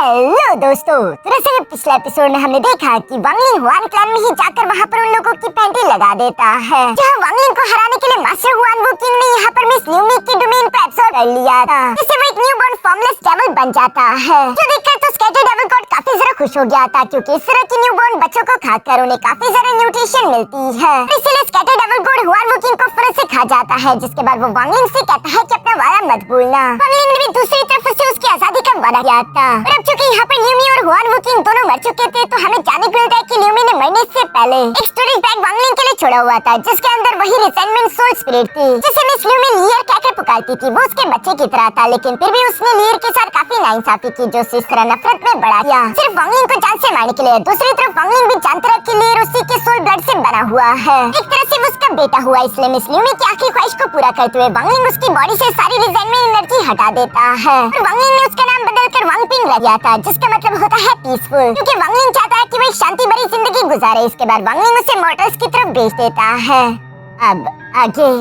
Hello दोस्तों, दरअसल पिछले एपिसोड में हमने देखा कि वांगलिंग हुआन क्लैन में ही जाकर वहाँ पर उन लोगों की पैंटी लगा देता है। जहाँ वांगलिंग को हराने के लिए मास्टर हुआन वुकिंग ने यहाँ पर मिस ल्यूमी की डोमेन को एब्सॉर्ब कर लिया था, जिससे वो एक न्यूबॉर्न फॉर्मलेस डेविल बन जाता है। जो देखकर तो स्कैटर डेविल गॉड काफी जरा खुश हो गया था, क्योंकि इस तरह की न्यूबॉर्न बच्चों को खाकर उन्हें काफी जरा न्यूट्रिशन मिलती है। इसलिए स्कैटर डेविल गॉड हुआन वुकिंग को फौरन से खा जाता है, जिसके बाद वो वांगलिंग से कहता है कि अपना वादा मत भूलना। वांगलिंग ने भी दूसरी तरफ से उसकी आजादी का वादा किया था, और अब चूंकि यहाँ पर ल्यूमी और हुआन वुकिंग दोनों मर चुके थे, तो हमें जानने को मिलता है कि ल्यूमी ने मरने से पहले एक स्टोरेज बैग वांगलिंग के लिए छोड़ा हुआ था, जिसके अंदर वही रिसेंटमेंट सोल स्पिरिट थी, जिसे मिस ल्यूमी लियर कहकर पुकारती थी। वो उसके बच्चे की तरह था, लेकिन फिर भी उसने लियर के साथ काफी नाइंसाफी की, जो इस तरह नफरत में बढ़ा दिया, सिर्फ वांगलिंग को जान से मारने के लिए। दूसरी तरफ वांगलिंग भी जानता रहा कि लियर उसी के सोल ब्लड से बना हुआ है, एक तरह से वो उसका बेटा हुआ। इसलिए मिस ल्यूमी की आखिरी ख्वाहिश को पूरा करते हुए वांगलिंग उसकी बॉडी से सारी रिजेंटमेंट एनर्जी हटा देता है, और वांगलिंग ने उसका नाम बदलकर वांगपिंग रख दिया था, जिसका मतलब होता है पीसफुल, क्योंकि वांगलिंग चाहता है कि वो एक शांति भरी जिंदगी गुजारे। इसके बाद वांगलिंग उसे मॉर्टल्स की तरफ भेज देता है। अब आगे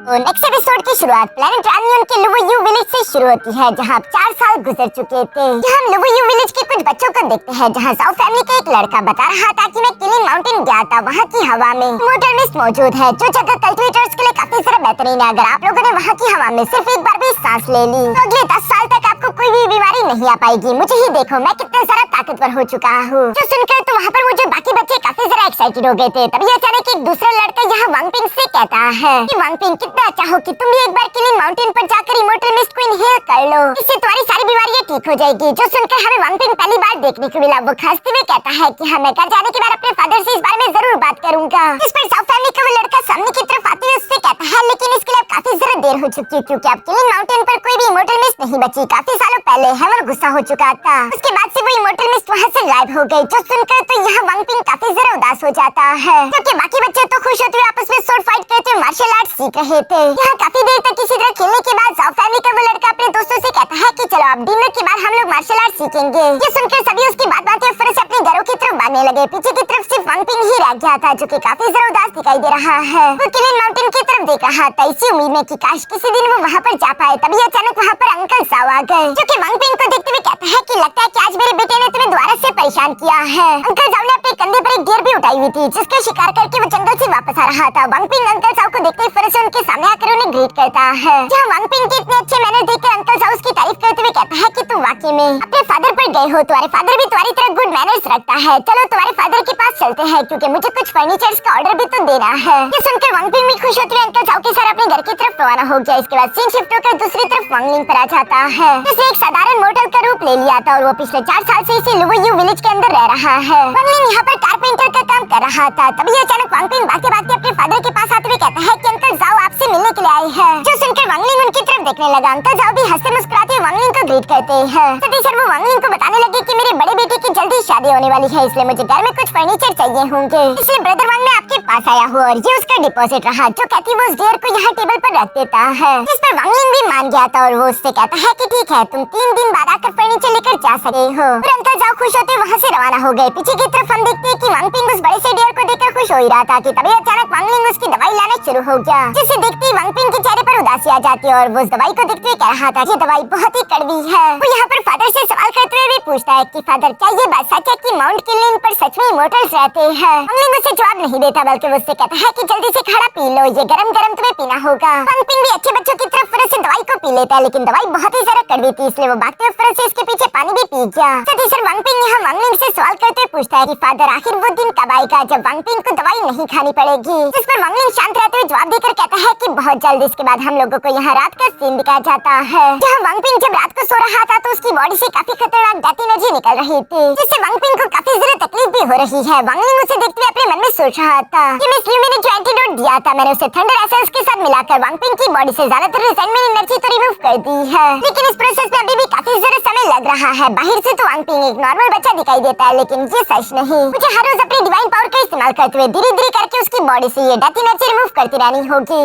तो नेक्स्ट एपिसोड की शुरुआत प्लैनेट रानियन के लुवयू विलेज से शुरू होती है, जहाँ 4 साल गुजर चुके थे। यहाँ हम लुवयू विलेज के कुछ बच्चों को देखते हैं, जहाँ साउ फैमिली का एक लड़का बता रहा था कि मैं किलिंग माउंटेन गया था, वहाँ की हवा में मोटर मिस्ट मौजूद है, जो जगह कल्टिवेटर्स के लिए काफी सारा बेहतरीन है। अगर आप लोगों ने वहाँ की हवा में सिर्फ एक बार भी सांस ले ली, तो अगले 10 साल तक आपको कोई भी बीमारी नहीं आ पाएगी। मुझे ही देखो, मैं कितना सारा ताकतवर हो चुका हूँ। जो सुनकर तो वहाँ पर मुझे बाकी बच्चे काफी जरा एक्साइटेड हो गए थे। तभी अचानक एक दूसरा लड़का यहाँ वांगपिंग से कहता है कि वांगपिंग, कितना अच्छा हो कि तुम भी एक बार किलिंग माउंटेन पर जाकर इमोर्टल मिस्ट को इनहेल कर लो, इससे तुम्हारी सारी बीमारियां ठीक हो जाएगी। जो सुनकर हमें वांगपिंग पहली बार देखने को मिला। वो हंसते हुए कहता है कि हाँ, मैं घर जाने के बाद अपने फादर से इस बारे में जरूर बात करूंगा। इस पर साउ फैमिली का वो लड़का सामने की तरफ आते हुए उससे कहता है, लेकिन इसके लिए काफी जरा देर हो चुकी है, क्योंकि अब किलिंग माउंटेन पर कोई भी इमोर्टल मिस्ट नहीं बची। काफी सालों पहले हेवन गुस्सा हो चुका था, उसके बाद से वो इमोर्टल मिस्ट वहाँ से गायब हो गई। जो सुनकर तो यहाँ वांगपिंग काफी जरा उदास हो जाता है, क्योंकि बाकी बच्चे तो खुश होते हुए आपस में स्वॉर्ड फाइट करते हुए मार्शल आर्ट सीख रहे थे। यहाँ काफी देर तक किसी तरह खेलने के बाद साउ फैमिली का वो लड़का अपने दोस्तों से कहता है कि चलो अब डिनर के बाद हम लोग मार्शल आर्ट सीखेंगे। ये सुनकर सभी उसकी बात मानते हुए फिर से अपने घरों की तरफ भागने लगे। पीछे की तरफ सिर्फ वांगपिंग ही रह गया था, जो कि काफी जरा उदास दिखाई दे रहा है। वो किलिंग माउंटेन की तरफ देख रहा था, इसी उम्मीद में कि काश किसी दिन वो वहाँ पर जा पाए। तभी अचानक वहाँ पर अंकल साउ आ गए, जो कि वांगपिंग को देखते हुए कहता है कि लगता है कि आज मेरे बेटे ने तुम्हें दोबारा से परेशान किया है। अंकल साउ ने अपने कंधे पर एक डियर भी उठाई हुई थी, जिसका शिकार करके वो जंगल से वापस आ रहा था। वांगपिंग अंकल साउ को देखते ही फिर से उनके सामने आकर उन्हें ग्रीट करता है। जहाँ वांगपिंग के इतने अच्छे मैनर देखकर अंकल साउ उसकी तारीफ करते हुए कहता है कि तुम वाकई में अपने फादर पर गए हो, तुम्हारे फादर भी तुम्हारी तरह गुड मैनर्स रखता है। चलो तुम्हारे फादर के पास चलते हैं, क्योंकि मुझे कुछ फर्नीचर्स का ऑर्डर भी तो देना है। ये सुनकर वांगपिंग भी खुश होते हुए अंकल साउ के साथ अपने घर की तरफ रवाना हो गया। इसके बाद सीन शिफ्ट होकर दूसरी तरफ वांगलिंग पर आ जाता है, जिसने एक साधारण मोर्टल का रूप ले लिया था, और वो पिछले 4 साल से इसी लुवयू विलेज के अंदर रह रहा है। वांगलिंग यहाँ पर कारपेंटर का काम कर रहा था। तभी अचानक वांगपिंग भागते भागते अपने फादर के पास आते हुए कहता है कि अंकल साउ आपसे मिलने के लिए आए हैं। जो सुनकर वांगलिंग उनकी तरफ देखने लगा। अंकल साउ भी हंसते मुस्कुराते हुए वांगलिंग को ग्रीट करते हैं। सतीश सर वो वांगलिंग को बताने लगे कि मेरे बड़े बेटे की जल्दी शादी होने वाली है, इसलिए मुझे घर में कुछ फर्नीचर चाहिए होंगे, इसलिए ब्रदर वांग मैं आपके पास आया हूँ। और ये उसका डिपॉजिट रहा, जो कहती वो उस डियर को यहाँ टेबल पर रख देता है, जिस पर वांगलिंग भी मान गया था, और वो उससे कहता है कि ठीक है, तुम 3 दिन बाद आकर फर्नीचर लेकर जा सकते हो। और अंकल साउ खुश होते वहाँ से रवाना हो गए। पीछे की तरफ हम देखते हैं कि वांगपिंग उस बड़े से डियर को देखकर खुश हो ही रहा था कि तभी अचानक वांगलिंग उसकी दवाई लाना शुरू हो गया, जिसे देखते ही वांगपिंग के चेहरे पर उदासी आ जाती है, और वो उस दवाई को देखते हुए कह रहा था ये दवाई बहुत ही कड़वी है। वो यहाँ पर फादर से सवाल करते हुए भी पूछता है कि फादर, क्या ये बात सच है कि माउंट किलिंग पर सच में इमोर्टल्स रहते हैं? वांगलिंग उससे जवाब नहीं देता, बल्कि वो उससे कहता है कि जल्दी से खाना पी लो, ये गरम गरम तुम्हें पीना होगा। वांगपिंग भी अच्छे बच्चों की तरफ फिर से दवाई को पी लेता है, लेकिन दवाई बहुत ही ज्यादा कड़वी थी, इसलिए वो भागते हुए फिर से इसके पीछे पानी भी पी गया। सतीश वांगपिंग यहाँ वांगलिंग से सवाल करते हुए पूछता है कि फादर, आखिर वो दिन कब आएगा जब वांगपिंग को दवाई नहीं खानी पड़ेगी? जिस पर वांगलिंग शांत रहते हुए जवाब देकर कहता है कि बहुत जल्द। इसके बाद हम लोगों को यहाँ रात का सीन दिखाया जाता है, जहाँ वांगपिंग जब रात को सो रहा था तो उसकी बॉडी से काफी खतरनाक डेथ एनर्जी निकल रही थी, जिससे वांगपिंग को काफी ज्यादा तकलीफ भी हो रही है। वांगलिंग उसे देखते हुए अपने मन में सोच रहा था कि मिस ल्यूमी ने जो एंटीडोट दिया था, मैंने उसे थंडर एसेंस के साथ मिलाकर वांगपिंग की बॉडी से ज्यादातर रिसेंटमेंट एनर्जी तो रिमूव कर दी है, लेकिन इस प्रोसेस में अभी भी काफी ज्यादा समय लग रहा है। बाहर से तो वांगपिंग एक नॉर्मल बच्चा दिखाई देता है, लेकिन ये सच नहीं। मुझे हर रोज अपनी डिवाइन पावर का इस्तेमाल करते हुए धीरे धीरे करके उसकी बॉडी से ये डेथ एनर्जी रिमूव करती रहनी होगी,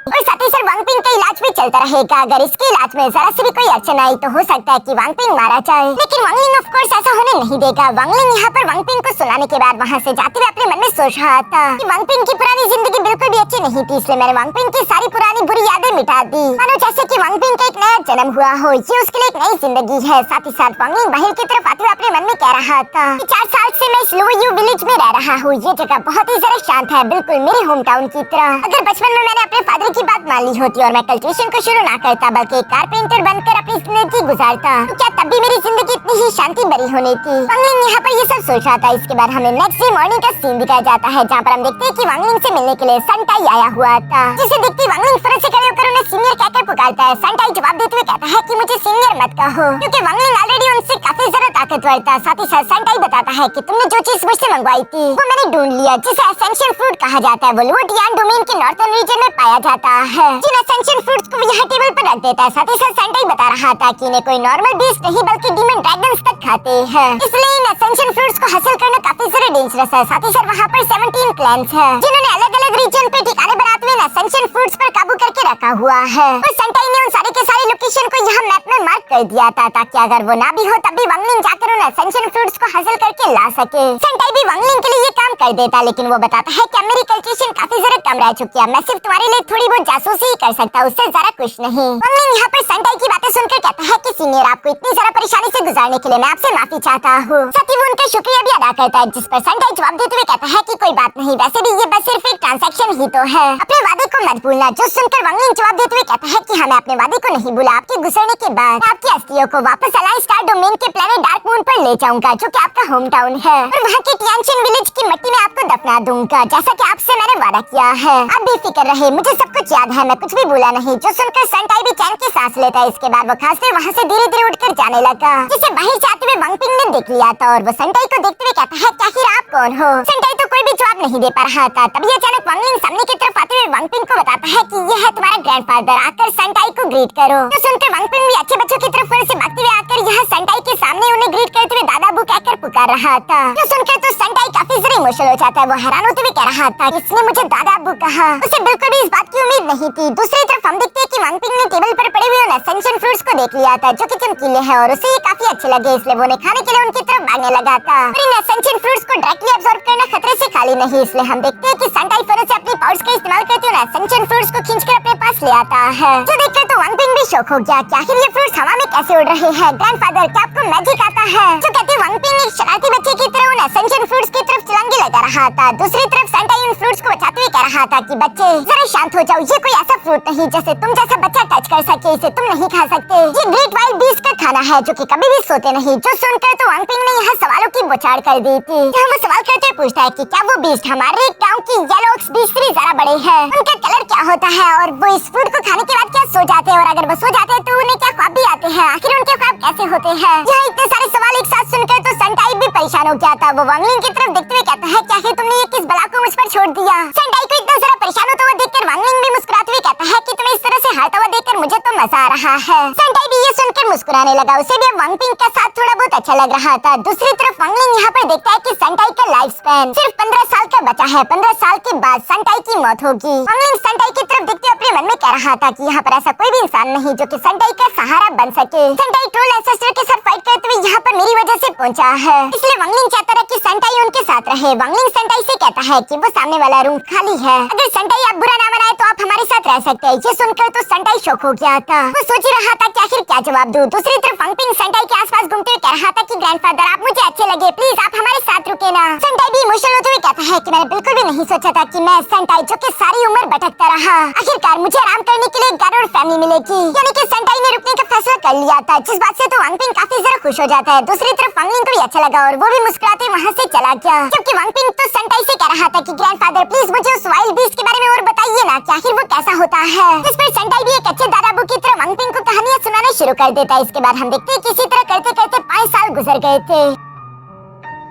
और साथ ही साथ वांगपिंग का इलाज भी चलता रहेगा। अगर इसके इलाज में जरा सी भी कोई अड़चन आई तो हो सकता है कि वांगपिंग मारा जाए, लेकिन वांगलिंग ऑफ कोर्स ऐसा होने नहीं देगा। वांगलिंग यहाँ पर वांगपिंग को सुलाने के बाद वहाँ से जाते हुए अपने मन में सोच रहा था कि वांगपिंग की पुरानी जिंदगी बिल्कुल भी अच्छी नहीं थी, इसलिए मैंने वांगपिंग की सारी पुरानी बुरी यादें मिटा दी। मानो जैसे कि वांगपिंग का एक नया जन्म हुआ हो, ये उसके लिए एक नई जिंदगी है। साथ ही साथ वांगलिंग बाहर की तरफ आते हुए अपने मन में कह रहा था कि 4 साल से मैं इस लोयू विलेज में रह रहा हूँ। ये जगह बहुत ही जरा शांत है, बिल्कुल मेरे होम टाउन की तरह। अगर बचपन में मैंने अपने फादर की बात मान ली होती और मैं कल्टीवेशन को शुरू ना करता बल्कि एक कारपेंटर बनकर अपनी जिंदगी गुजारता, तो क्या तब भी मेरी जिंदगी इतनी ही शांति भरी होनी थी। वांगलिंग यहाँ पर ये सब सोच रहा था। इसके बाद हमें नेक्स्ट डे मॉर्निंग का सीन दिखाया जाता है, जहाँ पर हम देखते हैं कि वांगलिंग से मिलने के लिए सनटाई आया हुआ था। जिसे देखते वांगलिंग फौरन से खड़े होकर उन्हें सीनियर कहकर पुकारता है। सनटाई जवाब देते हुए कहता है कि मुझे सीनियर मत कहो, क्योंकि वांगलिंग ऑलरेडी उनसे काफी ज्यादा ताकतवर था। साथ ही साथ सनटाई बताता है कि तुमने जो चीज मुझसे मंगवाई थी वो मैंने ढूंढ लिया, जिसे एसेंशियल फ्रूट कहा जाता है। वो लुओटियान डोमेन के नॉर्थर्न रीजन में पाया जाता है। जिन एसेंशियल फ्रूट्स को यहाँ टेबल पर रख देता है। साथ ही साथ सनटाई बता रहा था कि इन्हें कोई नॉर्मल बीस्ट नहीं बल्कि डीमन ड्रैगन्स तक खाते हैं, इसलिए इन एसेंशियल फ्रूट्स को हासिल करना काफी ज्यादा डेंजरस है। साथ ही साथ वहाँ पर 17 क्लैंस हैं, जिन्होंने अलग अलग रीजन पे ठिकाने बनाते हुए एसेंशियल फ्रूट्स पर काबू करके रखा हुआ है। और सनटाई ने उन सारे के सारे लोकेशन को यहाँ मैप में मार्क कर दिया था, ताकि अगर वो ना भी हो तब भी वांगलिंग जाकर उन एसेंशियल फ्रूट्स को हासिल करके ला सके। सनटाई भी वांगलिंग के लिए ये काम कर देता, लेकिन वो बताता है कि अब मेरी कल्टीवेशन काफी ज्यादा कम रह चुकी है, मैं सिर्फ तुम्हारे लिए थोड़ी बहुत जासूसी ही कर सकता, उससे ज्यादा कुछ नहीं। वांगलिंग यहाँ पर सनटाई की बातें सुनकर कहता है कि सीनियर, आपको इतनी ज्यादा परेशानी से गुजारने के लिए मैं आपसे माफी चाहता हूँ। साथ ही वो उनका शुक्रिया भी अदा करता है, जिस पर सनटाई जवाब देते हुए कहता है कि कोई बात नहीं, वैसे भी ये बस सिर्फ एक ट्रांजैक्शन ही तो है, अपने वादे को मत भूलना। जो सुनकर वांगलिंग जवाब देते हुए कहता है कि हाँ, मैं अपने वादे को नहीं भूला। आपके गुजरने के बाद आपकी अस्थियों को वापस अलायंस स्टार डोमेन के प्लेनेट डार्क मून पर ले जाऊंगा, जो कि आपका होम टाउन है, और वहाँ के टियानशिन विलेज की मिट्टी में आपको दफना दूंगा, जैसा कि आपसे मैंने वादा किया है। आप बेफिक्र रहे, मुझे सब कुछ याद है, मैं कुछ भी भूला नहीं। जो सुनकर सनटाई भी चैन की सांस लेता है। इसके बाद वो खांसते वहाँ से धीरे धीरे उठकर जाने लगा, जिसे बाहर जाते हुए वांगपिंग ने देख लिया था, और वो सनटाई को देखते हुए कहता है कि आखिर आप कौन हो। सनटाई तो कोई भी जवाब नहीं दे पा रहा था। तभी अचानक वांगलिंग सामने की तरफ आते हुए वांगपिंग को बताता है कि ये है तुम्हारा ग्रैंडफादर, आकर सनटाई को ग्रीट करो। तो सुनकर वांगपिंग भी अच्छे बच्चों की तरफ से भागते हुए आकर यहाँ सनटाई के सामने उन्हें ग्रीट करते हुए दादा बू कहकर पुकार रहा था। तो सुनकर तो सनटाई काफी ज्यादा इमोशनल हो जाता है। वो हैरान होते हुए कह रहा था कि इसने मुझे दादा बू कहा, उसे बिल्कुल भी इस बात की उम्मीद नहीं थी। दूसरी तरफ हम देखते हैं कि वांगपिंग ने टेबल पर पड़े हुए उन एसेंशियल फ्रूट्स को देख लिया था, जो कि चमकीले हैं और उसे ये काफी अच्छे लगे, इसलिए वो उन्हें खाने के लिए उनकी तरफ भागने लगा था। और इन एसेंशियल फ्रूट्स को डायरेक्टली अब्सॉर्ब करना खतरे से खाली नहीं, इसलिए हम देखते हैं कि सनटाई फौरन से अपनी पावर्स का इस्तेमाल करते हुए एसेंशियल फ्रूट्स को खींचकर अपने पास ले आता है, जो देखकर तो वांगपिंग भी शॉक हो गया कि आखिर ये फ्रूट्स हवा में कैसे उड़ रहे हैं। ग्रैंडफादर, क्या आपको मैजिक आता है? जो कहते वांगपिंग एक शरारती बच्चे की तरह उन एसेंशियल फ्रूट्स की तरफ छलांगे लगा रहा था। दूसरी तरफ सनटाई उन फ्रूट्स को बचाते हुए कह रहा था कि बच्चे जरा शांत हो जाओ, ये कोई ऐसा फ्रूट नहीं जैसे तुम जैसा बच्चा टच कर सके, इसे तुम नहीं खा सकते। ये ग्रेट वाइल्ड बीस्ट का खाना है, जो कि कभी भी सोते नहीं। जो सुनकर तो वांगपिंग ने यहाँ सवालों की बौछार कर दी थी। जहाँ वो सवाल करते हुए पूछता है कि क्या वो बीस्ट हमारे गांव की येलो ओक्स बीस्ट से ज्यादा बड़े हैं? उनका कलर क्या होता है और वो इस फ्रूट को खाने के बाद क्या सो जाते हैं, और अगर वो सो जाते हैं तो उन्हें क्या ख्वाब भी आते हैं? आखिर उनके ख्वाब कैसे होते हैं? यहाँ इतने सारे सवाल एक साथ सुनकर तो सनटाई भी परेशान हो गया था। वो वांगलिंग की तरफ देखते हुए कहता है कि आखिर तुमने ये किस बला को मुझ पर छोड़ दिया? सनटाई को इतना सारा परेशान होता हुआ देखकर वांगलिंग भी मुस्कुराते हुए कहता है कि तुम्हें इस तरह से हारता हुआ देखकर मुझे तो मजा आ रहा है। सनटाई भी ये सुनकर मुस्कुराने लगा, उसे भी वांगपिंग का साथ थोड़ा बहुत अच्छा लग रहा था। दूसरी तरफ वांगलिंग यहाँ पर देखता है कि सनटाई का लाइफ स्पैन सिर्फ 15 साल का बचा है। 15 साल के बाद सनटाई की मौत होगी। वांगलिंग सनटाई की तरफ देखते हुए अपने मन में कह रहा था कि यहाँ पर ऐसा कोई भी इंसान नहीं जो कि सनटाई का सहारा बन सके। सनटाई ट्रोल एंसेस्टर के साथ फाइट करते हुए यहाँ पर मेरी वजह से पहुंचा है, इसलिए वांगलिंग चाहता था कि सनटाई उनके साथ रहे। वांगलिंग सनटाई से कहता है कि वो सामने वाला रूम खाली है, अगर सनटाई आप बुरा ना मनाए तो आप हमारे साथ रह सकते हैं। ये सुनकर तो सनटाई शॉक हो गया था। वो सोच ही रहा था कि आखिर क्या जवाब दूं। दूसरी तरफ वांगपिंग सनटाई के आसपास घूमते हुए कह रहा था कि ग्रैंडफादर, आप मुझे अच्छे लगे, प्लीज आप हमारे साथ रुके ना। सनटाई भी इमोशनल होते हुए कहता है कि मैंने बिल्कुल भी नहीं सोचा था कि मैं सनटाई जो कि सारी उम्र भटकता रहा, आखिरकार मुझे आराम करने के लिए घर और फैमिली मिलेगी। यानी कि सनटाई ने रुकने का फैसला कर लिया था, जिस बात से तो वांगपिंग काफी ज्यादा खुश हो जाता है। दूसरी तरफ वांगलिंग को भी अच्छा लगा और वो भी मुस्कुराते वहाँ से चला गया, क्योंकि वांगपिंग तो सनटाई से कह रहा था कि ग्रैंडफादर प्लीज मुझे उस वाइल्ड बीस्ट के बारे में और बताइए ना कि आखिर वो कैसा होता है। इस पर सनटाई भी एक अच्छे दादाबू की तरह वांगपिंग को कहानियां सुनाना शुरू कर देता है। इसके बाद हम देखते हैं कि इसी तरह करते करते 5 साल गुजर गए थे।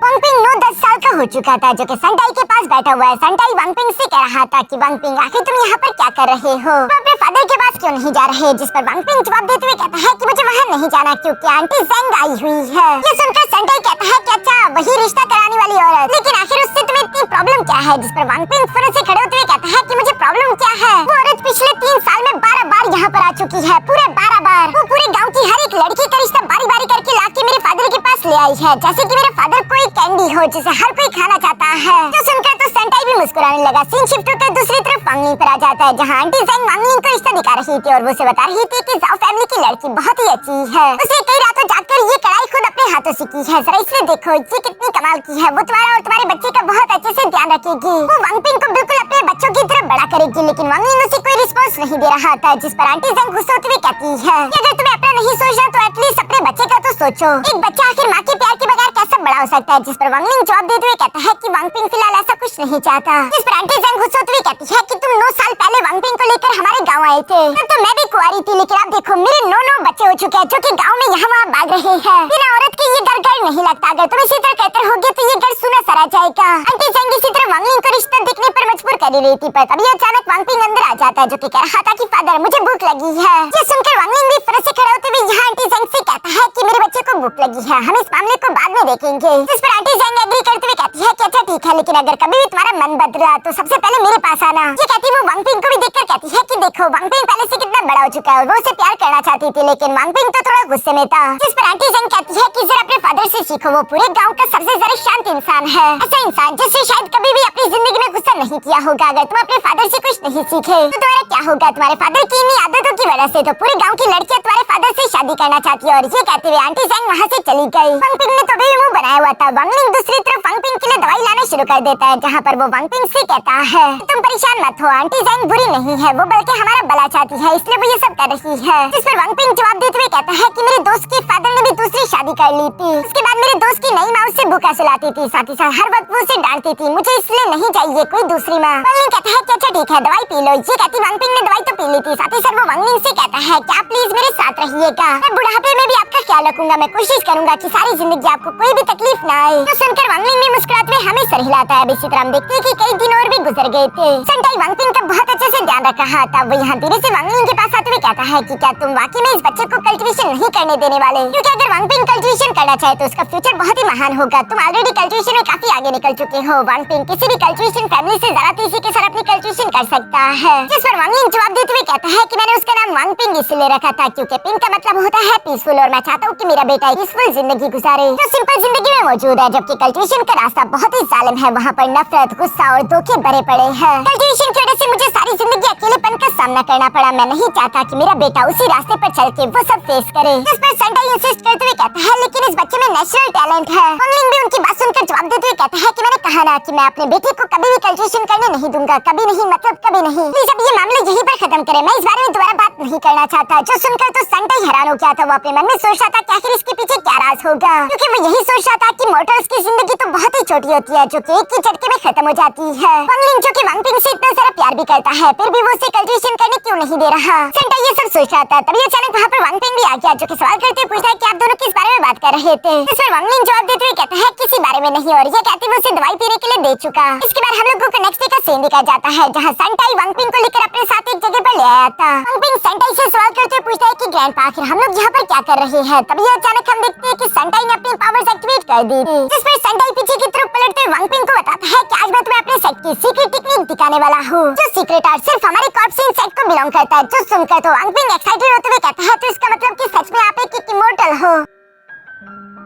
वांगपिंग 9-10 साल का हो चुका था, जो कि सनटाई के पास बैठा हुआ है। सनटाई वांगपिंग से कह रहा था कि वांगपिंग, आखिर तुम यहाँ पर क्या कर रहे हो? तुम अपने फादर के पास क्यों नहीं जा रहे? जिस पर वांगपिंग जवाब देते हुए कहता है कि मुझे वहाँ नहीं जाना क्योंकि आंटी ज़ेंग आई हुई है। ये सुनकर सनटाई कहता है कि अच्छा, वही रिश्ता कराने वाली औरत, लेकिन आखिर उससे तुम्हें इतनी प्रॉब्लम क्या है? जिस पर वांगपिंग फौरन से खड़े होते हुए कहता है कि मुझे प्रॉब्लम क्या है? वो औरत पिछले 3 साल में 12 बार यहाँ पर आ चुकी है, पूरे 12 बार। वो पूरे गाँव की हर एक लड़की का रिश्ता बारी बारी करके लाके मेरे फादर के पास ले आई है, जैसे की मेरे फादर कोई कोई कैंडी हो जिसे हर कोई खाना चाहता है। जो सुनकर तो सेंटाई भी मुस्कुराने लगा। सीन शिफ्ट होकर दूसरी तरफ वांगलिंग पर आ जाता है, जहाँ आंटी जैंग वांगलिंग को रिश्ता दिखा रही थी और वो उसे बता रही थी कि जाओ फैमिली की लड़की बहुत ही अच्छी है। उसने कई रातों जागकर ये कढ़ाई खुद अपने हाथों से की है। जरा इसे देखो, ये कितनी कमाल की है। वो तुम्हारा और तुम्हारे बच्चे का बहुत अच्छे से ध्यान रखेगी। वो वांगपिंग को बिल्कुल अपने बच्चों की तरफ बड़ा करेगी, लेकिन वांगलिंग उसे कोई रिस्पॉन्स नहीं दे रहा था, जिस पर आंटी जैंग गुस्से होते हुए कहती है कि अगर तुम्हें अपना नहीं सोचना तो एटलीस्ट अपने बच्चे का तो सोचो। एक बच्चा आखिर माँ के प्यार के बगैर कैसे बड़ा हो सकता है? जिस पर वांगलिंग जवाब देते हुए कहता है कि वांगपिंग फिलहाल ऐसा कुछ नहीं चाहता। जिस पर आंटी जैंग गुस्से होते हुए कहती है कि तुम 9 साल पहले वांगपिंग को लेकर हमारे गाँव आए थे, तब तो मैं भी कुंवारी थी, लेकिन अब देखो मेरे 9 बच्चे हो चुके हैं जो कि गाँव में यहाँ वहाँ भाग रहे हैं। बिना औरत के ये घर नहीं लगता। अगर तुम इसी तरह कहते रहोगे तो ये घर सुना सरा जाएगा। आंटी जैंग इसी तरह वांगलिंग को रिश्ता देखने पर मजबूर कर रही थी, पर तभी अचानक वांगपिंग अंदर आ जाता है, जो कि कह रहा था कि फादर मुझे भूख लगी है। ये सुनकर वांगलिंग भी फरस से खड़ा होते हुए यहाँ आंटी जैंग से कहता है कि मेरे बच्चे को भूख लगी है, हम इस मामले को बाद में देखेंगे। जिस पर आंटी जैंग एग्री करते हुए कहती है कि अच्छा ठीक है, लेकिन अगर कभी भी तुम्हारा मन बदला तो सबसे पहले मेरे पास आना। ये कहती वो वांगपिंग को भी देखकर कहती है कि देखो वांगपिंग पहले से कितना बड़ा हो चुका है और वो उसे प्यार करना चाहती थी, लेकिन वांगपिंग तो थोड़ा गुस्से में था। जिस पर आंटी जैंग कहती है कि जरा अपने फादर से सीखो, वो पूरे गांव का सबसे ज्यादा शांत इंसान है। ऐसा इंसान जिससे शायद कभी भी अपनी जिंदगी में गुस्सा नहीं किया होगा। अगर तुम अपने फादर से कुछ नहीं सीखे तो तुम्हारा क्या होगा? तुम्हारे फादर की इन्हीं आदतों की वजह से तो पूरे गांव की लड़कियां तुम्हारे फादर से शादी करना चाहती है। और ये कहते हुए आंटी जैंग वहाँ से चली गई। वांगपिंग ने तो भी मुंह बनाया हुआ था। वांगलिंग दूसरी तरफ वांगपिंग के लिए दवाई लाना शुरू कर देता है, जहाँ पर वो वांगपिंग से कहता है तुम परेशान मत हो, आंटी जैंग बुरी नहीं है, वो बल्कि हमारा भला चाहती है, इसलिए वो ये सब कर रही है। जिस पर वांगपिंग जवाब देते हुए कहता है कि मेरे दोस्त के फादर ने भी दूसरी शादी कर ली थी। उसके बाद मेरे दोस्त की नई माँ उससे भूखा सुलाती थी, साथ ही साथ हर वक्त वो उसे डांटती थी, मुझे इसलिए नहीं चाहिए कोई दूसरी माँ। वांगलिंग कहता है कि अच्छा ठीक है दवाई पी लो। ये कहती वांगपिंग ने दवाई तो पी ली थी, साथ ही साथ वो वांगलिंग से कहता है कि आप प्लीज मेरे साथ रहिएगा, मैं बुढ़ापे में भी आपका ख्याल रखूंगा, मैं कोशिश करूंगा कि सारी जिंदगी आपको कोई भी तकलीफ न आए। तो सुनकर वांगलिंग भी मुस्कुराते हुए हमें सर हिलाता है। इसी तरह हम देखते हैं कि कई दिन और भी गुजर गए थे। सेंटाई वांगपिंग का बहुत अच्छे से ध्यान रख रहा था। वो यहाँ धीरे से वांगलिंग के पास आते हुए कहता है कि क्या तुम वाकई में इस बच्चे को कल्टीवेशन नहीं करने देने वाले? क्योंकि अगर वांगपिंग कल्टीवेशन करना चाहे तो उसका फ्यूचर बहुत ही महान होगा। तुम ऑलरेडी कल्टीवेशन में काफी आगे निकल चुके हो। वांगपिंग किसी भी कल्टीवेशन फैमिली से ज्यादा तेजी के साथ अपनी कल्टीवेशन कर सकता है। जिस पर वांगलिंग जवाब देते हुए कहता है कि मैंने उसका नाम वांगपिंग इसलिए रखा था क्योंकि पिंग का मतलब होता है पीसफुल, और मैं चाहता हूँ कि मेरा बेटा पीसफुल जिंदगी गुजारे जो सिंपल जिंदगी में मौजूद है। जबकि कल्टीवेशन का रास्ता बहुत ही जालिम है, वहाँ पर नफरत, गुस्सा और धोखे भरे पड़े हैं। कल्टीवेशन की वजह से मुझे सारी जिंदगी अकेलेपन का सामना करना पड़ा। मैं नहीं चाहता कि मेरा बेटा उसी रास्ते पर चल के वो सब फेस करे। जिस पर सेंटाई इंसिस्ट करते हुए कहता है लेकिन इस बच्चे में नेचुरल टैलेंट है। वांगलिंग भी उनकी बात सुनकर जवाब देते हुए कहता है कि मैंने कहा ना कि मैं अपने बेटे को कभी भी कल्टीवेशन करने नहीं दूंगा, कभी नहीं, मतलब कभी नहीं। प्लीज अब ये मामला यहीं पर खत्म करें, मैं इस बारे में दोबारा बात नहीं करना चाहता। जो सुनकर तो सेंटाई हैरान हो गया था। वो अपने मन में सोच रहा था कि आखिर इसके पीछे क्या राज होगा, क्योंकि वो यही सोच रहा था कि मॉर्टल्स की जिंदगी तो बहुत ही छोटी होती है, जो कि एक ही झटके में खत्म हो जाती है। वांगलिंग जो कि वांगपिंग से इतना सारा प्यार भी करता है, फिर भी वो उसे कल्टीवेशन करने क्यों नहीं दे रहा? सेंटाई ये सब सोच रहा था। तभी अचानक वहाँ पर वांगपिंग भी आ गया, जो कि सवाल करते पूछता है कि आप दोनों किस बारे में बात कर रहे थे? इस पर वांगलिंग जवाब देते हुए कहता है किसी बारे में नहीं, और ये कहते हुए उसे दवाई पीने के लिए दे चुका। इसके बाद हम लोगों को नेक्स्ट डे का सीन दिखाया जाता है, जहाँ सेंटाई वांगपिंग को लेकर अपने साथ एक जगह पर ले आया था। वांगपिंग सेंटाई से सवाल करते हुए पूछता है कि ग्रैंडपा आखिर हम लोग यहाँ पर क्या कर रहे हैं? तभी अचानक हम देखते हैं कि सेंटाई ने अपनी पावर्स एक्टिवेट कर दी थी। जिस पर सेंटाई पीछे की तरफ पलटते हुए वांगपिंग को बताता है कि आज मैं तुम्हें अपने सेट की सीक्रेट टेक्निक दिखाने वाला हूँ, जो सीक्रेट आर्ट सिर्फ हमारे कॉर्पसीन सेट को बिलोंग करता है। जो सुनकर तो वांगपिंग एक्साइटेड होते हुए कहता है तो इसका मतलब कि सच में आप एक इमोर्टल हो।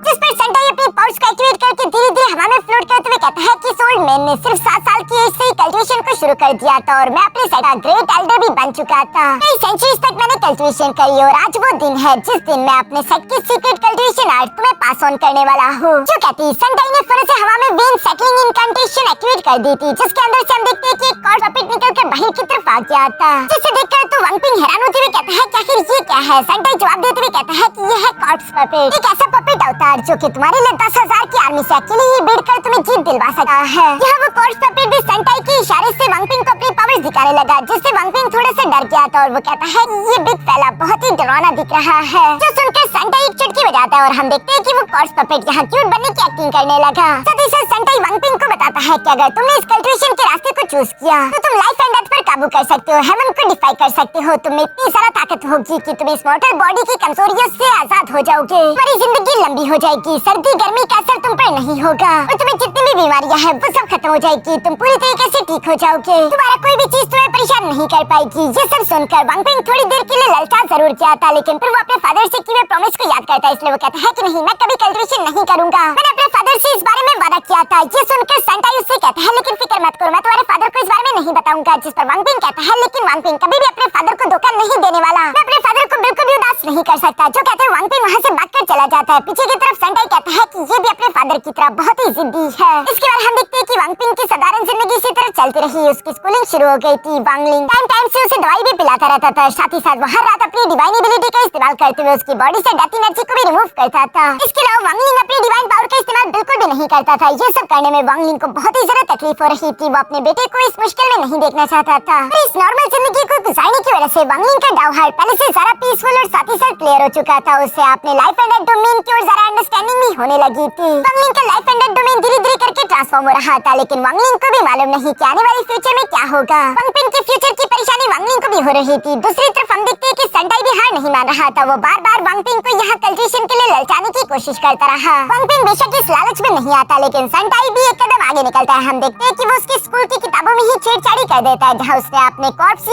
जिस पर सेंटाई अपनी पावर्स को एक्टिवेट करके धीरे धीरे हवा में फ्लोट करते हुए कहता है कि इस ओल्ड मैन ने सिर्फ 7 साल की एज से ही कल्टीवेशन को शुरू कर दिया था, और मैं अपने सेट का ग्रेट एल्डर भी बन चुका था। कई सेंचुरीज तक मैंने कल्टीवेशन करी, और आज वो दिन है जिस दिन मैं अपने सेट की सीक्रेट कल्टीवेशन आर्ट तुम्हें पास ऑन करने वाला हूँ। जो कहती सेंटाई ने फौरन से हवा में वेन सेटलिंग इनकांटेशन एक्टिवेट कर दी थी, जिसके अंदर से हम देखते हैं कि एक कॉर्ड पपेट निकलकर बाहर की तरफ आ गया था। जिसे देखकर तो वांगपिंग हैरान होते हुए कहता है कि आखिर ये क्या है? सेंटाई जवाब देते हुए कहता है कि ये है कॉर्ड्स पपेट, एक ऐसा पपेट अवतार जो कि तुम्हारे लिए 10,000 की आर्मी से अकेले ही बीट कर तुम्हें जीत दिलवा सकता है। यहाँ वो कॉर्ड्स पपेट भी सेंटाई के इशारे से वांगपिंग को अपनी पावर्स दिखाने लगा, जिससे वांगपिंग थोड़ा सा डर गया था, और वो कहता है ये बिग फैला बहुत ही डरावना दिख रहा है। जो सुनकर सेंटाई एक चुटकी बजाता है, और हम देखते हैं कि वो कॉर्ड्स पपेट यहाँ क्यूट बनने की एक्टिंग करने लगा। साथ ही साथ सेंटाई वांगपिंग को बताता है कि अगर तुमने इस कल्टीवेशन के रास्ते को चूज किया तो तुम लाइफ एंड डेथ पर काबू कर सकते हो, हेवन को डिफाई कर सकते हो, तुम में इतनी सारा ताकत होगी कि तुम इस मॉर्टल बॉडी की कमजोरियों से आजाद हो जाओगे, तुम्हारी जिंदगी लंबी हो जाएगी, सर्दी गर्मी का असर तुम पर नहीं होगा, और तुम्हें जितनी भी बीमारियां हैं वो सब खत्म हो जाएगी, तुम पूरी तरीके से ठीक हो जाओगे, तुम्हारा कोई भी चीज तुम्हें परेशान नहीं कर पाएगी। ये सब सुनकर वांगपिंग थोड़ी देर के लिए ललचा जरूर किया था, लेकिन फिर वो अपने फादर से किए प्रॉमिस को याद करता है, इसलिए वो कहता है कि नहीं, मैं कभी कल्टीवेशन नहीं करूंगा। मैंने अपने फादर फादर से इस बारे में वादा किया था। ये सुनकर सेंटाई उससे कहता है लेकिन फिक्र मत करो, मैं तुम्हारे फादर को इस बारे में नहीं बताऊंगा। जिस पर वांग पिंग कहता है लेकिन वांग पिंग कभी भी अपने फादर को धोखा नहीं देने वाला, मैं अपने फादर को बिल्कुल भी उदास नहीं कर सकता। जो कहते हैं वांग पिंग वहाँ से भागकर चला जाता है। पीछे की तरफ सेंटाई कहता है कि ये भी अपने फादर की तरह बहुत ही जिद्दी है। इसके बाद हम देखते हैं कि वांग पिंग की साधारण जिंदगी इसी तरह चलती रही। उसकी स्कूलिंग शुरू हो गई थी। वांग लिंग टाइम टाइम से उसे दवाई भी पिलाता रहता था, साथ ही साथ वो हर रात अपनी डिवाइन एबिलिटी का इस्तेमाल करते हुए उसकी बॉडी से डेथ एनर्जी को भी रिमूव करता था। इसके अलावा वांग लिंग अपनी डिवाइन पावर का इस्तेमाल बिल्कुल भी नहीं करता था। ये सब करने में वांग लिंग को बहुत ही ज्यादा तकलीफ हो रही थी। वो अपने बेटे को इस मुश्किल में नहीं देखना चाहता था। इस नॉर्मल जिंदगी को गुजारने की वजह से वांग लिंग का डाउ हार्ट पहले से ज्यादा पीसफुल और साथ ही साथ क्लियर हो चुका था। उससे अपने लाइफ एंड डोमेन की ओर ज्यादा अंडरस्टैंडिंग भी होने लगी थी। वांग लिंग का लाइफ एंड डोमेन धीरे धीरे करके ट्रांसफॉर्म हो रहा था, लेकिन वांग लिंग को भी मालूम नहीं कि आने वाले फ्यूचर में क्या होगा। वांग पिंग के फ्यूचर की परेशानी वांग लिंग को भी हो रही थी। दूसरी तरफ हम देखते हैं कि सेंटाई भी हार नहीं मान रहा था। वो बार बार वांग पिंग को यहाँ कल्टिवेशन के लिए ललचाने की कोशिश करता रहा। वांग पिंग बेशक इस लालच में नहीं आता, लेकिन सेंटाई भी एक कदम आगे निकलता है। हम देखते हैं कि वो उसके स्कूल की किताबों में ही छेड़छाड़ी कर देता है, जहाँ उसने अपने कॉर्प्स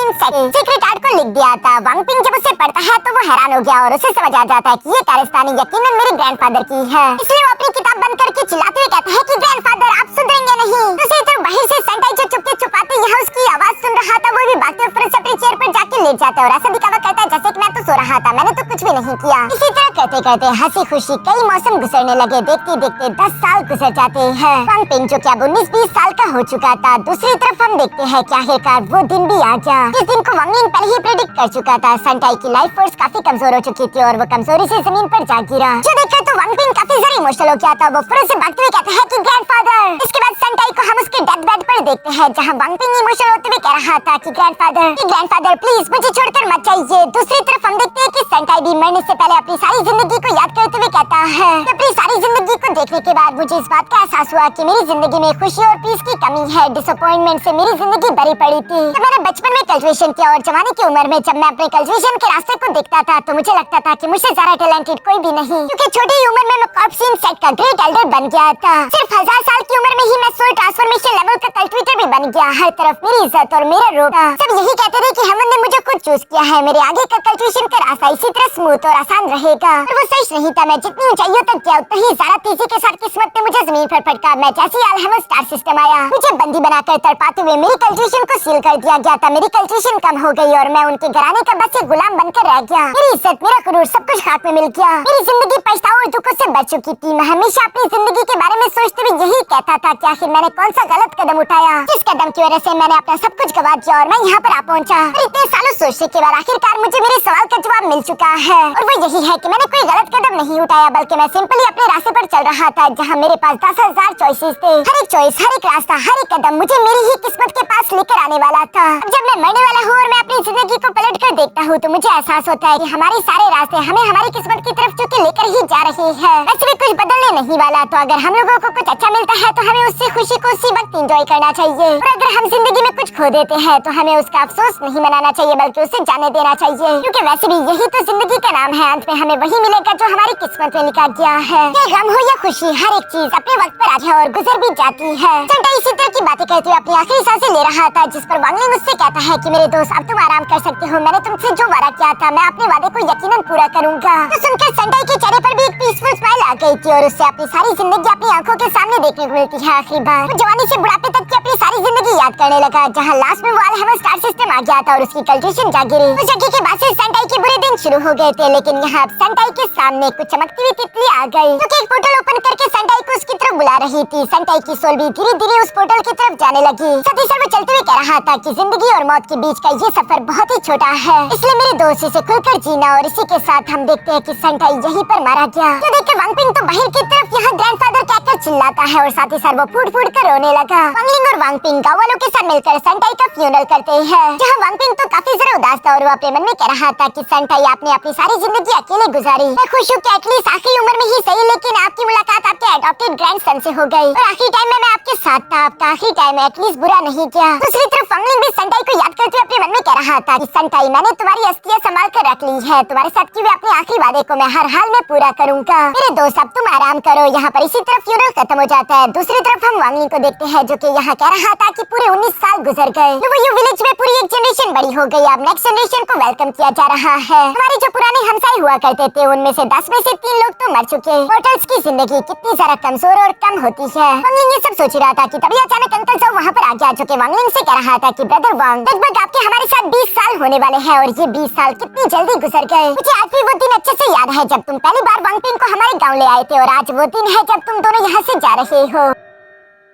सीक्रेट आर्ट को लिख दिया था। वांग पिंग जब उसे पढ़ता है तो वो हैरान हो गया और उसे समझ आ जाता है कि ये कारस्तानी यकीनन मेरे ग्रैंडफादर की है। इसलिए वो अपनी किताब बंद करके चिल्लाते हुए कहता है कि ग्रैंडफादर आप सुधरेंगे नहीं। दूसरी तरफ बाहर से सेंटाई जो चुपके छुपाते यहाँ उसकी आवाज सुन रहा था, वो भी भागते हुए अपनी चेयर पर जाके लेट जाता है और ऐसा दिखावा करता है जैसे कि मैं तो सो रहा था, मैंने तो कुछ भी नहीं किया। इसी तरह करते करते हंसी खुशी कई मौसम गुजरने लगे। देखते देखते 10 साल गुजर जाते हैं। वांग पिंग जो कि अब 19-20 साल का हो चुका था। दूसरी तरफ हम देखते हैं कि आखिरकार वो दिन भी आ गया। इस दिन को वांग लिंग पहले ही प्रेडिक्ट कर चुका था। सेंटाई की लाइफ फोर्स काफी कमजोर हो चुकी थी और वो कमजोरी से जमीन पर जा गिरा। जो देखकर तो वांग पिंग काफी ज्यादा इमोशनल हो गया था। वो फौरन से भागते हुए कहता है कि ग्रैंडफादर। इसके बाद सेंटाई को हम उसके डेथ बेड पर देखते हैं, जहाँ वांग पिंग इमोशनल होते हुए कह रहा था कि ग्रैंडफादर प्लीज मुझे छोड़कर मत जाइए। दूसरी तरफ हम देखते हैं कि सेंटाई भी मरने से पहले अपनी सारी जिंदगी को याद करते हुए कहता है कि अपनी सारी जिंदगी को देखने के बाद मुझे इस बात का एहसास हुआ कि मेरी जिंदगी में खुशी और पीस की कमी है। डिसअपॉइंटमेंट से मेरी जिंदगी भरी पड़ी थी। जब मैंने बचपन में कल्टिवेशन किया और जवानी की उम्र में जब मैं अपने कल्टिवेशन के रास्ते को देखता था तो मुझे लगता था कि मुझसे ज्यादा टैलेंटेड कोई भी नहीं, क्योंकि छोटी ही उम्र में मैं कॉर्प्स सेट का ग्रेट एल्डर बन गया था। सिर्फ 1000 साल की उम्र में ही मैं सोल ट्रांसफॉर्मेशन लेवल का कल्टिवेटर भी बन गया। हर तरफ मेरी इज्जत और मेरा रूप सब यही कहते थे कि हेवन ने मुझे खुद चूज किया है। मेरे आगे का कल्टिवेशन का रास्ता इसी तरह स्मूथ और आसान रहेगा। और वो सच नहीं था। मैं जितनी ऊंचाइयों तक गया उतनी ही ज्यादा तेजी के साथ किस्मत ने मुझे जमीन पर पटका। मैं जैसे ही अलहमद स्टार सिस्टम आया, मुझे बंदी बनाकर तड़पाते हुए मेरी कल्टिवेशन को सील कर दिया गया था। मेरी कल्टिवेशन कम हो गई और मैं उनके घराने का बस एक गुलाम बनकर रह गया। मेरी इज्जत, मेरा गुरूर सब कुछ खाक में मिल गया। मेरी जिंदगी पछताओ और दुखों से भर चुकी थी। मैं हमेशा अपनी जिंदगी के बारे में सोचते हुए यही कहता था कि आखिर मैंने कौन सा गलत कदम उठाया, जिस कदम की वजह से मैंने अपना सब कुछ गवा दिया और मैं यहाँ पर आ पहुंचा। और इतने सालों सोचने के बाद आखिरकार मुझे मेरे सवाल का जवाब मिल चुका है, और वो यही है कि मैंने कोई गलत कदम नहीं उठाया, बल्कि मैं सिंपली अपने रास्ते पर चल रहा था, जहाँ मेरे पास 10,000 चॉइसेस थे। हर एक चॉइस, हर एक रास्ता, हर एक कदम मुझे मेरी ही किस्मत के पास लेकर आने वाला था। अब जब मैं मरने वाला हूँ और मैं अपनी जिंदगी को पलट कर देखता हूँ तो मुझे एहसास होता है कि हमारे सारे रास्ते हमें हमारी किस्मत की तरफ चुके लेकर ही जा रहे हैं। वैसे भी कुछ बदलने नहीं वाला, तो अगर हम लोगों को कुछ अच्छा मिलता है तो हमें उससे खुशी को उसी वक्त एंजॉय करना चाहिए। और अगर हम जिंदगी में कुछ खो देते हैं तो हमें उसका अफसोस नहीं मनाना चाहिए, बल्कि उसे जाने देना चाहिए, क्योंकि वैसे भी यही तो जिंदगी का नाम है। अंत में हमें वही मिलेगा जो हमारी किस्मत में लिखा गया है। ये गम हो या खुशी, हर एक चीज अपने वक्त पर आती है और गुजर भी जाती है। सेंटाई इसी तरह की बातें कहते हुए अपनी आखिरी सांसें ले रहा था, जिस पर वांग लिंग उससे कहता है कि मेरे दोस्त अब तुम आराम कर सकते हो। मैंने तुमसे जो वादा किया था मैं अपने वादे को यकीनन पूरा करूंगा। तो सुनकर सेंटाई के चेहरे पर भी एक पीसफुल स्माइल आ गई थी और उससे अपनी सारी जिंदगी अपनी आंखों के सामने देखने को मिलती है। आखिरी बार वो जवानी से बुढ़ापे तक की अपनी सारी जिंदगी याद करने लगा, जहाँ लास्ट में वो अलहमद स्टार सिस्टम आ गया था और उसकी कल्टिवेशन जा गिरी। उस जगह के बाद से सेंटाई के बुरे दिन शुरू हो गए थे, लेकिन यहाँ सेंटाई के सामने कुछ चमकती हुई तितली आ गई, जो कि एक पोर्टल ओपन करके सेंटाई को उसकी तरफ बुला रही थी। सेंटाई की सोल भी धीरे धीरे उस पोर्टल की तरफ जाने लगी। साथ ही साथ वो चलते हुए कह रहा था कि जिंदगी और मौत के बीच का ये सफर बहुत ही छोटा है, इसलिए मेरे दोस्त इसे खुलकर जीना। और इसी के साथ हम देखते हैं कि सेंटाई यहीं पर मारा गया। ये देखकर वांग पिंग तो बाहर की तरफ यहाँ ग्रैंडफादर कहकर चिल्लाता है और साथ ही साथ वो फूट फूट कर रोने लगा। वांग लिंग और वांग पिंग गाँव वालों के साथ मिलकर सेंटाई का फ्यूनरल करते हैं, जहाँ वांग पिंग तो काफी ज्यादा उदास था और वो अपने मन में कह रहा था कि सेंटाई आपने अपनी सारी जिंदगी अकेले गुजारी। मैं खुश हूँ कि एटलीस्ट आखिरी उम्र में ही सही, लेकिन आपकी मुलाकात आपके अडॉप्टेड ग्रैंडसन से हो गई और आखिरी टाइम में मैं आपके साथ था। आपका आखिरी टाइम एटलीस्ट बुरा नहीं किया। दूसरी तरफ वांग लिंग भी सेंटाई को याद करते हुए अपने मन में कह रहा था कि सेंटाई मैंने तुम्हारी अस्थियां संभाल कर रख ली है, तुम्हारे साथ किए अपने आखिरी वादे को मैं हर हाल में पूरा करूंगा। मेरे दोस्त अब तुम आराम करो। यहाँ पर इसी तरफ फ्यूनरल खत्म हो जाता है। दूसरी तरफ हम वांग लिंग को देखते हैं, जो कि यहाँ कह रहा था कि पूरे 19 साल गुजर गए। यू विलेज में पूरी एक जनरेशन बड़ी हो गई। अब नेक्स्ट जनरेशन को वेलकम किया जा रहा है। हमारे जो पुराने हमसाए हुआ करते थे उनमें से 10 में से 3 लोग तो मर चुके। पोर्टल्स की जिंदगी कितनी जरा कमजोर और कम होती है। वांगलिंग ये सब सोच रहा था कि तभी अचानक अंकल जाओ वहाँ पर आगे आ चुके। वांगलिंग से कह रहा था कि ब्रदर वांग, लगभग आपके हमारे साथ 20 साल होने वाले हैं और ये 20 साल कितनी जल्दी गुजर गए। मुझे आज भी वो दिन अच्छे से याद है जब तुम पहली बार वांगपिंग को हमारे गाँव ले आए थे, और आज वो दिन है जब तुम दोनों यहाँ से जा रहे हो।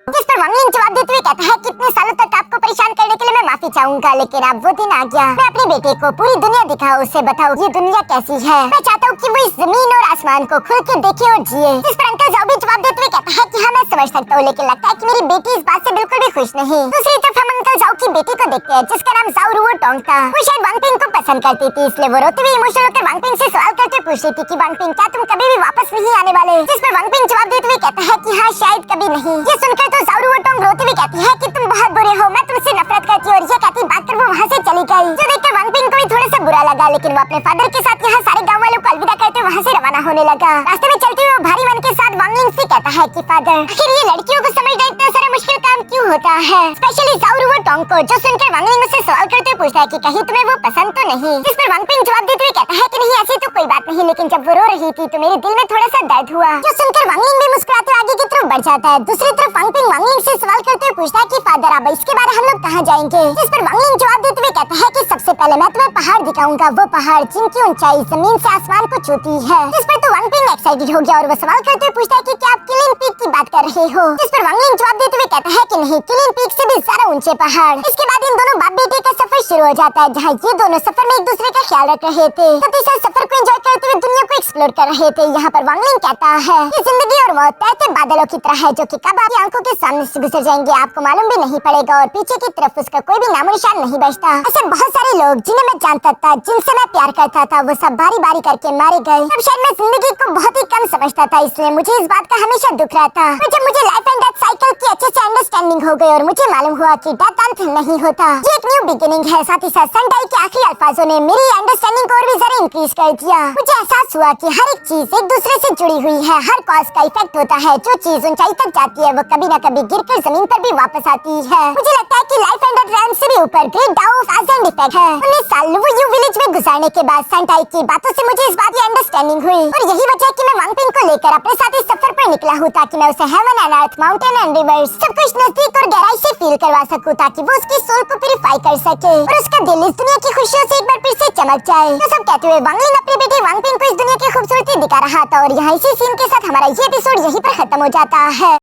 जिस पर वांगलिंग जवाब देते हुए कहता है कि इतने सालों तक आपको परेशान करने के लिए मैं माफी चाहूंगा, लेकिन अब वो दिन आ गया। मैं अपने बेटे को पूरी दुनिया दिखाऊं, उसे बताऊं ये दुनिया कैसी है। मैं चाहता हूँ कि वो इस जमीन और आसमान को खुल के देखे और जिए। जिस पर अंकल जाओ भी जवाब देते हुए कहता है कि हाँ मैं समझ सकता हूँ, लेकिन लगता है कि मेरी बेटी इस बात से बिल्कुल भी खुश नहीं। दूसरी तरफ हम अंकल जाओ की बेटी को देखते हैं जिसका नाम जाओ रुओ टोंग था। वो शायद वांगपिंग को पसंद करती थी, इसलिए वो रोते हुए इमोशनल होकर वांगपिंग से सवाल करते पूछ रही थी कि वांगपिंग क्या तुम कभी भी वापस नहीं आने वाले। जिस पर वांगपिंग जवाब देते हुए कहता है कि हाँ शायद कभी नहीं। ये सुनकर तो जाओ रुओ टोंग भी कहती है कि तुम बहुत बुरे हो, मैं तुमसे नफरत करती हूँ, और ये कहती बात कर वो वहाँ से चली गई। जो देखकर वांगपिंग को भी थोड़ा सा बुरा लगा, लेकिन वो अपने फादर के साथ यहाँ सारे गाँव वालों को अलविदा कहते वहाँ से रवाना होने लगा। रास्ते में चलते हुए वो भारी मन के साथ वांगलिंग से कहता है कि फादर, आखिर ये लड़कियों को समझना इतना सारा मुश्किल काम क्यों होता है, स्पेशली जाओ रुओ टोंग को। जो सुनकर वांगलिंग उससे सवाल करते हुए पूछता है कि कहीं तुम्हें वो पसंद तो नहीं। जिस पर वांगपिंग जवाब देते हुए कहता है कि नहीं ऐसी तो कोई बात नहीं, लेकिन जब वो रो रही थी तो मेरे दिल में थोड़ा सा दर्द हुआ। जो सुनकर वांगलिंग भी मुस्कुराते हुए आगे की तरफ बढ़ जाता है। दूसरी तरफ वांगलिंग से सवाल करते हुए पूछता है कि फादर अब इसके बाद हम लोग कहाँ जाएंगे। जिस पर वांगलिंग जवाब देते हुए कहता है कि सबसे पहले मैं तुम्हें पहाड़ दिखाऊंगा, वो पहाड़ जिनकी ऊंचाई जमीन से आसमान को छूती है। जिस पर तो वांगपिंग एक्साइटेड हो गया और वो सवाल करते हुए पूछता है कि क्या आप किलिंग पीक की बात कर रहे हो। जिस पर वांगलिंग जवाब देते हुए कहता है कि नहीं, किलिंग पीक से भी ज्यादा ऊंचे पहाड़। इसके बाद इन दोनों बाप बेटे का सफर शुरू हो जाता है, जहाँ ये दोनों सफर में एक दूसरे का ख्याल रख रहे थे, साथ ही साथ सफर को एंजॉय करते हुए दुनिया को एक्सप्लोर कर रहे थे। यहाँ पर वांगलिंग कहता है कि जिंदगी और मौत तैरते बादलों की तरह है, जो कि कब आपकी आंखों के सामने से गुजर जाएंगे आपको मालूम भी नहीं पड़ेगा, और पीछे की तरफ उसका कोई भी नामो निशान नहीं बचता। ऐसे बहुत सारे लोग जिन्हें मैं जानता था, जिनसे मैं प्यार करता था, वो सब बारी बारी करके मारे गए। अब शायद मैं जिंदगी को बहुत ही कम समझता था, इसलिए मुझे इस बात का हमेशा दुख रहता। पर जब मुझे लाइफ एंड डेथ साइकिल की अच्छे से अंडरस्टैंडिंग हो गई और मुझे मालूम हुआ कि डेथ अंत नहीं होता, ये एक न्यू बिगिनिंग है। साथ ही साथ सनडाई के आखिरी अल्फाजों ने मेरी अंडरस्टैंडिंग को और भी ज्यादा इंक्रीज कर दिया। मुझे एहसास हुआ कि हर एक चीज एक दूसरे से जुड़ी हुई है, हर कॉज का इफेक्ट होता है। जो चीज ऊंचाई तक जाती है वो कभी न कभी गिरकर जमीन पर भी वापस आती है। मुझे लगता है कि लाइफ एंड डेथ रैम से भी ऊपर ग्रेट डाउ ऑफ कॉज एंड इफेक्ट है। 19 साल लुवयू विलेज में गुजारने के बाद सनडाई की बातों से मुझे इस बात की अंडरस्टैंडिंग हुई, और यही वजह है कि मैं वांगपिंग को लेकर अपने साथ इस सफर पर निकला हूँ, ताकि मैं उसे heaven and earth, mountain and reverse सब कुछ नजदीक और गहराई से फील करवा सकूं, ताकि वो उसकी सोल को प्यूरिफाई कर सके और उसका दिल इस दुनिया की खुशियों से एक बार फिर से चमक जाए। तो सब कहते हुए वांगलिंग अपने बेटे वांगपिंग को इस दुनिया की खूबसूरती दिखा रहा था, और यहाँ इसी सीन के साथ हमारा ये एपिसोड यहीं पर खत्म हो जाता है।